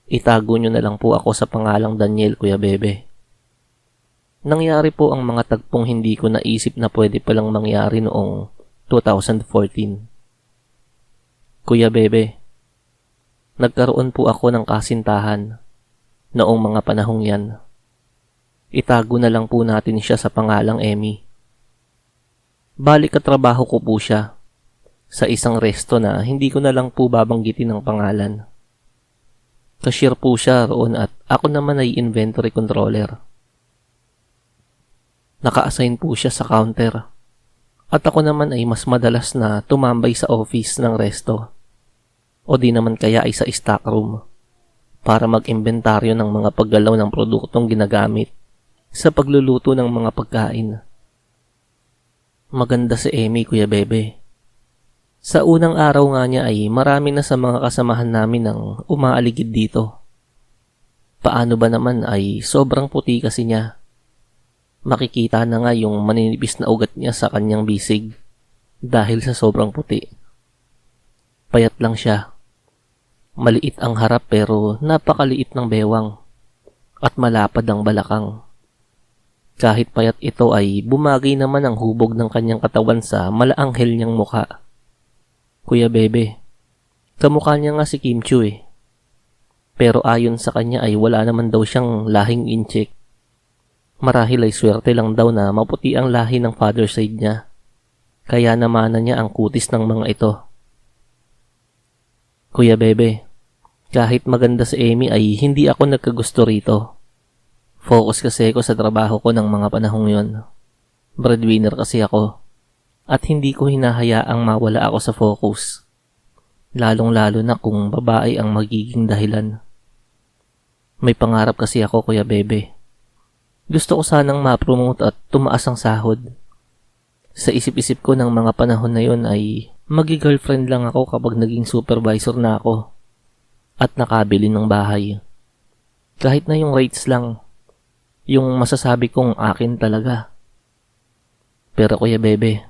Itago nyo na lang po ako sa pangalang Daniel, Kuya Bebe. Nangyari po ang mga tagpong hindi ko naisip na pwede palang mangyari noong 2014. Kuya Bebe, nagkaroon po ako ng kasintahan noong mga panahong yan. Itago na lang po natin siya sa pangalang Emmy. Balik katrabaho ko po siya sa isang resto na hindi ko na lang po babanggitin ang pangalan. Cashier po siya roon at ako naman ay inventory controller. Naka-assign po siya sa counter at ako naman ay mas madalas na tumambay sa office ng resto o di naman kaya ay sa stock room para mag-inventaryo ng mga paggalaw ng produktong ginagamit sa pagluluto ng mga pagkain. Maganda si Emmy, Kuya Bebe. Sa unang araw nga niya ay marami na sa mga kasamahan namin ang umaaligid dito. Paano ba naman ay sobrang puti kasi niya. Makikita na nga yung maninipis na ugat niya sa kanyang bisig dahil sa sobrang puti. Payat lang siya. Maliit ang harap pero napakaliit ng bewang at malapad ang balakang. Kahit payat ito ay bumagay naman ang hubog ng kanyang katawan sa malaanghel niyang muka. Kuya Bebe, kamukha niya nga si Kim Chiu eh. Pero ayon sa kanya ay wala naman daw siyang lahing incheck. Marahil ay swerte lang daw na maputi ang lahi ng father side niya. Kaya namana niya ang kutis ng mga ito. Kuya Bebe, kahit maganda si Emmy ay hindi ako nagkagusto rito. Focus kasi ako sa trabaho ko ng mga panahong yon. Breadwinner kasi ako. At hindi ko hinahayaang mawala ako sa focus. Lalong-lalo na kung babae ang magiging dahilan. May pangarap kasi ako, Kuya Bebe. Gusto ko sanang ma-promote at tumaas ang sahod. Sa isip-isip ko ng mga panahon na yon ay magi-girlfriend lang ako kapag naging supervisor na ako at nakabili ng bahay. Kahit na yung rates lang, yung masasabi kong akin talaga. Pero Kuya Bebe,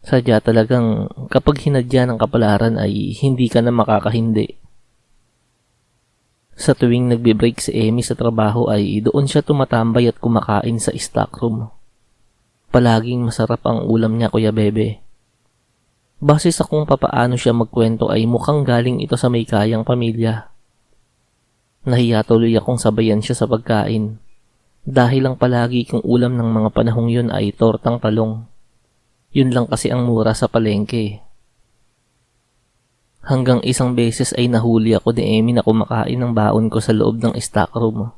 sadya talagang kapag hinadya ng kapalaran ay hindi ka na makakahindi. Sa tuwing nagbe-break si Emmy sa trabaho ay doon siya tumatambay at kumakain sa stockroom. Palaging masarap ang ulam niya, Kuya Bebe. Base sa kung papaano siya magkwento ay mukhang galing ito sa may kayang pamilya. Nahiya tuloy akong sabayan siya sa pagkain dahil lang palagi kong ulam ng mga panahong yun ay tortang talong. Yun lang kasi ang mura sa palengke. Hanggang isang beses ay nahuli ako ni Emmy na kumakain ng baon ko sa loob ng stockroom.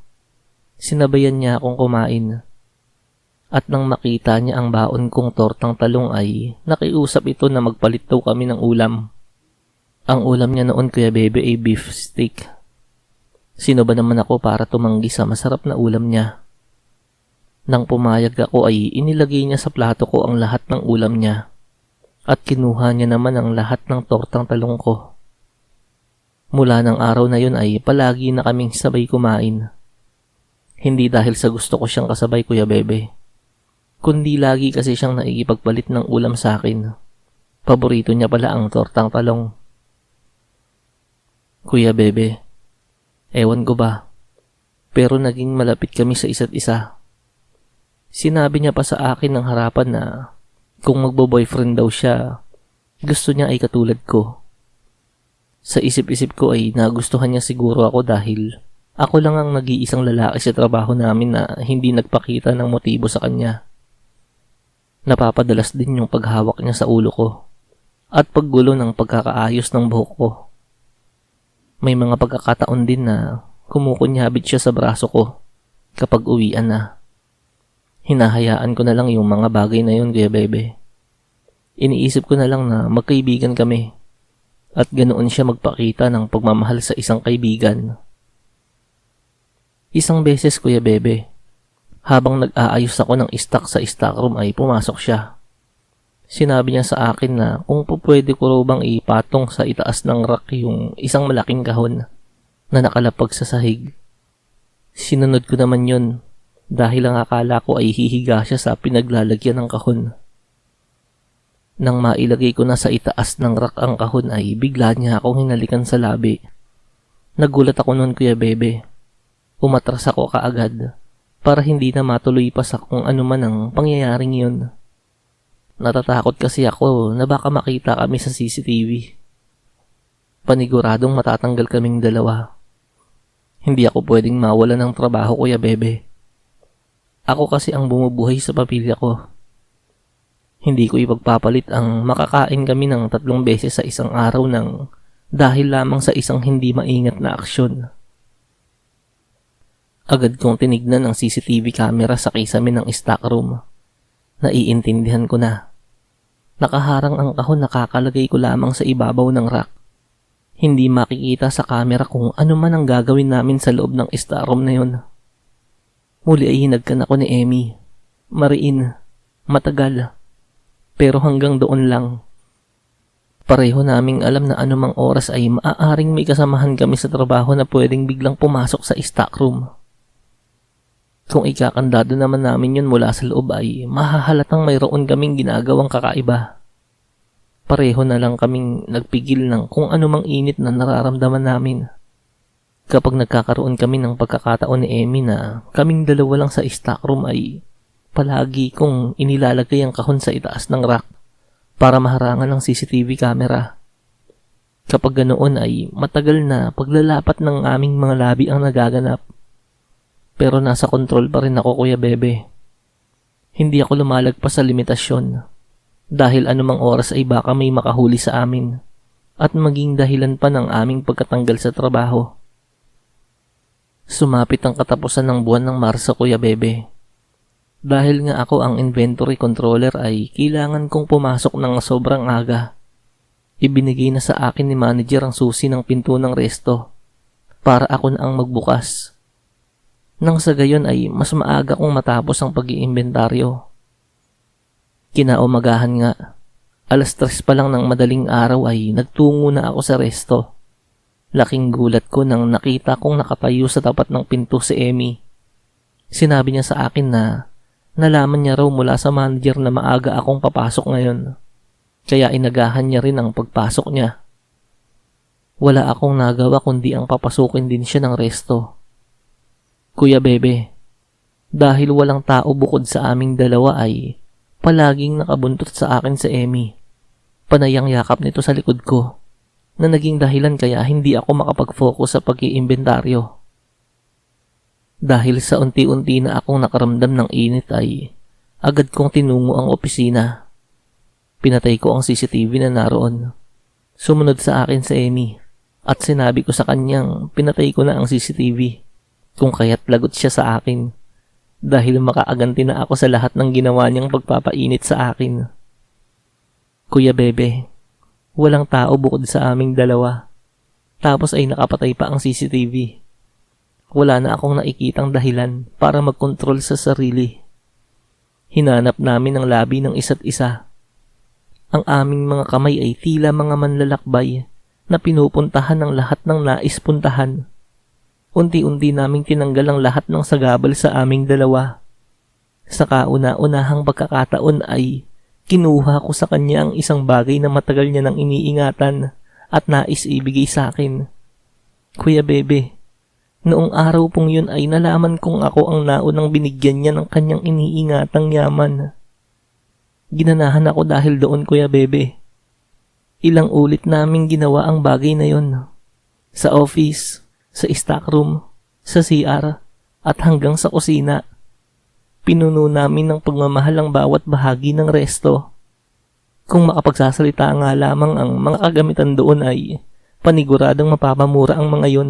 Sinabayan niya akong kumain. At nang makita niya ang baon kong tortang talong ay nakiusap ito na magpalit daw kami ng ulam. Ang ulam niya noon, Kuya Bebe, ay beef steak. Sino ba naman ako para tumanggi sa masarap na ulam niya? Nang pumayag ako ay inilagay niya sa plato ko ang lahat ng ulam niya. At kinuha niya naman ang lahat ng tortang talong ko. Mula ng araw na yun ay palagi na kaming sabay kumain. Hindi dahil sa gusto ko siyang kasabay, Kuya Bebe. Kundi lagi kasi siyang naikipagpalit ng ulam sa akin. Paborito niya pala ang tortang talong. Kuya Bebe, ewan ko ba, pero naging malapit kami sa isa't isa. Sinabi niya pa sa akin ng harapan na kung magbo-boyfriend daw siya, gusto niya ay katulad ko. Sa isip-isip ko ay nagustuhan niya siguro ako dahil ako lang ang nag-iisang lalaki sa trabaho namin na hindi nagpakita ng motibo sa kanya. Napapadalas din yung paghawak niya sa ulo ko at paggulo ng pagkakaayos ng buhok ko. May mga pagkakataon din na kumukunyabit siya sa braso ko kapag uwian na. Hinahayaan ko na lang yung mga bagay na yun, Kuya Bebe. Iniisip ko na lang na magkaibigan kami at ganoon siya magpakita ng pagmamahal sa isang kaibigan. Isang beses, Kuya Bebe, habang nag-aayos ako ng stock sa stockroom ay pumasok siya. Sinabi niya sa akin na kung pwede ko raw bang ipatong sa itaas ng rack yung isang malaking kahon na nakalapag sa sahig. Sinunod ko naman yun dahil ang akala ko ay hihiga siya sa pinaglalagyan ng kahon. Nang mailagay ko na sa itaas ng rack ang kahon ay bigla niya akong hinalikan sa labi. Nagulat ako noon, Kuya Bebe. Umatras ako kaagad para hindi na matuloy pa sa kung ano man ang pangyayaring yun. Natatakot kasi ako na baka makita kami sa CCTV. Paniguradong matatanggal kaming dalawa. Hindi ako pwedeng mawala ng trabaho, Kuya Bebe. Ako kasi ang bumubuhay sa pamilya ko. Hindi ko ipagpapalit ang makakain kami ng 3 beses sa isang araw ng dahil lamang sa isang hindi maingat na aksyon. Agad kong tinignan ang CCTV camera sa kisame ng stockroom. Naiintindihan ko na. Nakaharang ang kahon, nakakalagay ko lamang sa ibabaw ng rack. Hindi makikita sa camera kung ano man ang gagawin namin sa loob ng stockroom na yun. Muli ay hinagkan ako ni Emmy. Mariin, matagal. Pero hanggang doon lang. Pareho naming alam na anumang oras ay maaaring may kasamahan kami sa trabaho na pwedeng biglang pumasok sa stockroom. Kung ikakandado naman namin yun mula sa loob ay mahahalatang mayroon kaming ginagawang kakaiba. Pareho na lang kaming nagpigil ng kung anumang init na nararamdaman namin. Kapag nagkakaroon kami ng pagkakataon ni Emmy na kaming dalawa lang sa stockroom ay palagi kong inilalagay ang kahon sa itaas ng rack para maharangan ng CCTV camera. Kapag ganoon ay matagal na paglalapat ng aming mga labi ang nagaganap. Pero nasa kontrol pa rin ako, Kuya Bebe. Hindi ako lumalagpas sa limitasyon. Dahil anumang oras ay baka may makahuli sa amin at maging dahilan pa ng aming pagkatanggal sa trabaho. Sumapit ang katapusan ng buwan ng Marso, Kuya Bebe. Dahil nga ako ang inventory controller ay kailangan kong pumasok ng sobrang aga. Ibinigay na sa akin ni manager ang susi ng pinto ng resto para ako na ang magbukas. Nang sa gayon ay mas maaga kong matapos ang pag-iimbentaryo. Kinaumagahan nga, 3:00 pa lang ng madaling araw ay nagtungo na ako sa resto. Laking gulat ko nang nakita kong nakatayo sa tapat ng pinto si Emmy. Sinabi niya sa akin na nalaman niya raw mula sa manager na maaga akong papasok ngayon. Kaya inagahan niya rin ang pagpasok niya. Wala akong nagawa kundi ang papasukin din siya ng resto. Kuya Bebe, dahil walang tao bukod sa aming dalawa ay palaging nakabuntot sa akin si Emmy. Panayang yakap nito sa likod ko na naging dahilan kaya hindi ako makapag-focus sa pag-iimbentaryo. Dahil sa unti-unti na akong nakaramdam ng init ay agad kong tinungo ang opisina. Pinatay ko ang CCTV na naroon. Sumunod sa akin si Emmy at sinabi ko sa kanyang pinatay ko na ang CCTV kung kaya't lagot siya sa akin. Dahil makaaganti na ako sa lahat ng ginawa niyang pagpapainit sa akin. Kuya Bebe, walang tao bukod sa aming dalawa. Tapos ay nakapatay pa ang CCTV. Wala na akong nakikitang dahilan para magkontrol sa sarili. Hinanap namin ang labi ng isa't isa. Ang aming mga kamay ay tila mga manlalakbay na pinupuntahan ng lahat ng nais puntahan. Unti-unti naming tinanggal ang lahat ng sagabal sa aming dalawa. Sa kauna-unahang pagkakataon ay kinuha ko sa kanya ang isang bagay na matagal niya nang iniingatan at nais ibigay sa akin. Kuya Bebe, noong araw pong yun ay nalaman kong ako ang naunang binigyan niya ng kanyang iniingatang yaman. Ginanahan ako dahil doon, Kuya Bebe. Ilang ulit naming ginawa ang bagay na yun. Sa office, sa stockroom, sa CR, at hanggang sa kusina. Pinuno namin ng pagmamahal ang bawat bahagi ng resto. Kung makapagsasalita nga lamang ang mga kagamitan doon ay paniguradong mapapamura ang mga yon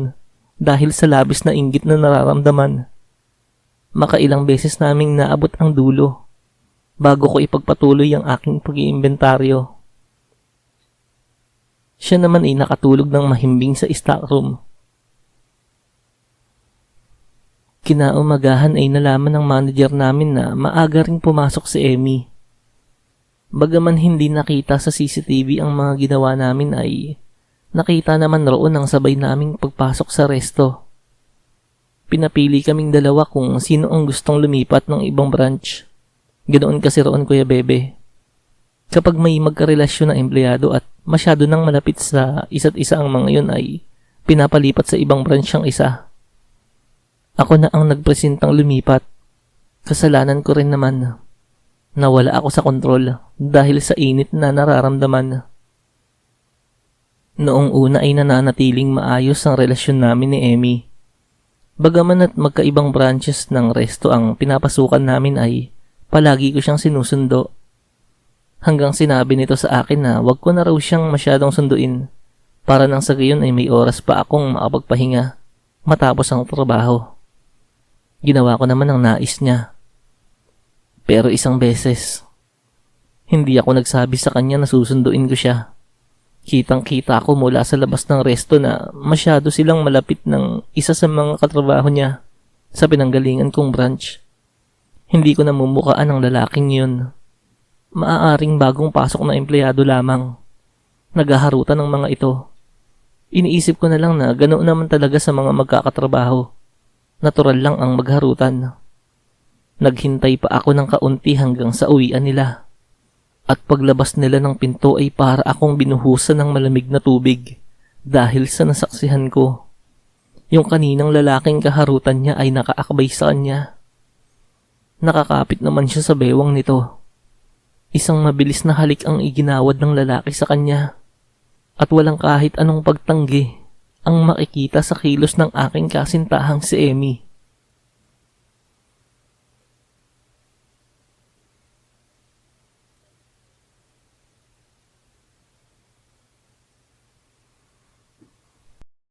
dahil sa labis na inggit na nararamdaman. Makailang beses naming naabot ang dulo bago ko ipagpatuloy ang aking pag-iimbentaryo. Siya naman ay nakatulog ng mahimbing sa stockroom. Kinaumagahan ay nalaman ng manager namin na maaga ring pumasok si Emmy. Bagaman hindi nakita sa CCTV ang mga ginawa namin ay nakita naman roon ang sabay naming pagpasok sa resto. Pinapili kaming dalawa kung sino ang gustong lumipat ng ibang branch. Ganoon kasi roon, Kuya Bebe. Kapag may magkarelasyon na empleyado at masyado nang malapit sa isa't isa ang mga yun ay pinapalipat sa ibang branch ang isa. Ako na ang nagpresentang lumipat. Kasalanan ko rin naman. Nawala ako sa kontrol dahil sa init na nararamdaman. Noong una ay nananatiling maayos ang relasyon namin ni Emmy. Bagaman at magkaibang branches ng resto ang pinapasukan namin ay palagi ko siyang sinusundo. Hanggang sinabi nito sa akin na wag ko na raw siyang masyadong sunduin para nang sa gayon ay may oras pa akong makapagpahinga matapos ang trabaho. Ginawa ko naman ang nais niya. Pero isang beses, hindi ako nagsabi sa kanya na susunduin ko siya. Kitang-kita ko mula sa labas ng resto na masyado silang malapit ng isa sa mga katrabaho niya sa pinanggalingan kong branch. Hindi ko namumukaan ang lalaking yun. Maaaring bagong pasok na empleyado lamang. Naghaharutan ng mga ito. Iniisip ko na lang na ganoon naman talaga sa mga magkakatrabaho. Natural lang ang magharutan. Naghintay pa ako ng kaunti hanggang sa uwian nila. At paglabas nila ng pinto ay para akong binuhusan ng malamig na tubig dahil sa nasaksihan ko. Yung kaninang lalaking kaharutan niya ay nakaakbay sa kanya. Nakakapit naman siya sa bewang nito. Isang mabilis na halik ang iginawad ng lalaki sa kanya. At walang kahit anong pagtanggi ang makikita sa kilos ng aking kasintahang si Emmy.